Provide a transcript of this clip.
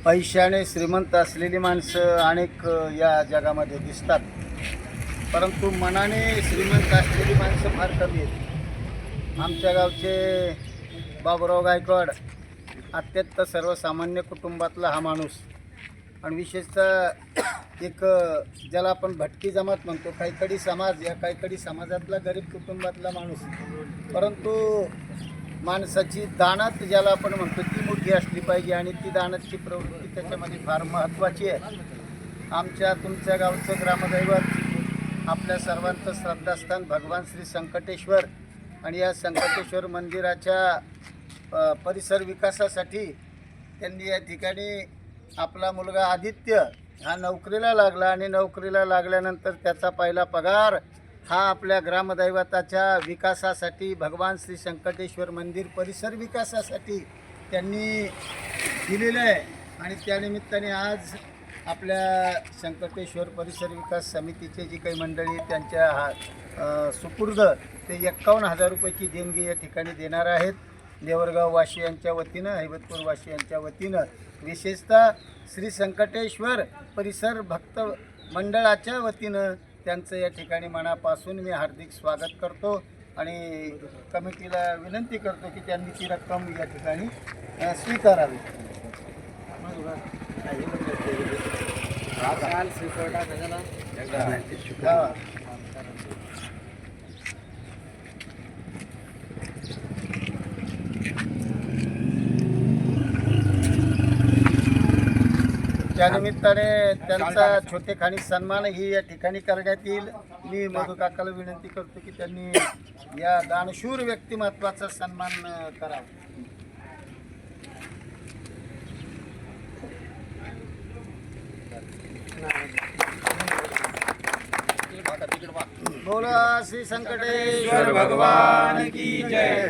पैशाने श्रीमंत असलेली माणसं अनेक या जगामध्ये दिसतात, परंतु मनाने श्रीमंत असलेली माणसं फार कमी आहेत. आमच्या गावचे बाबुराव गायकवाड अत्यंत सर्वसामान्य कुटुंबातला हा माणूस, आणि विशेषतः एक ज्याला आपण भटकी जमात म्हणतो, कैकडी समाज, या कैकडी समाजातला गरीब कुटुंबातला माणूस, परंतु माणसाची दानत ज्याला आपण म्हणतो ती मोठी असली पाहिजे, आणि ती दानतची प्रवृत्ती त्याच्यामध्ये फार महत्त्वाची आहे. आमच्या तुमच्या गावचं ग्रामदैवत, आपल्या सर्वांचं श्रद्धास्थान भगवान श्री संकटेश्वर, आणि या संकटेश्वर मंदिराच्या परिसर विकासासाठी त्यांनी या ठिकाणी आपला मुलगा आदित्य हा नोकरीला लागला, आणि नोकरीला लागल्यानंतर त्याचा पहिला पगार हा आपल्या ग्रामदैवताच्या विकासासाठी, भगवान श्री संकटेश्वर मंदिर परिसर विकासासाठी त्यांनी दिलेलं आहे. आणि त्यानिमित्ताने आज आपल्या संकटेश्वर परिसर विकास समितीचे जी काही मंडळी त्यांच्या सुपूर्द ते 51,000 रुपयाची देणगी या ठिकाणी देणार आहेत. देवरगाव वासियांच्या वतीनं, हैबतपूर वासियांच्या वतीनं, विशेषतः श्री संकटेश्वर परिसर भक्त मंडळाच्या वतीनं त्यांचं या ठिकाणी मनापासून मी हार्दिक स्वागत करतो, आणि कमिटीला विनंती करतो की त्यांनी ती रक्कम या ठिकाणी स्वीकारावी. त्यानिमित्ताने त्यांचा छोटेखानी सन्मान ही या ठिकाणी करण्यात येईल. मी मधु काकाला विनंती करतो की त्यांनी या दानशूर व्यक्तिमत्वाचा सन्मान करावा. बोला श्री संकटेश्वर भगवान की जय.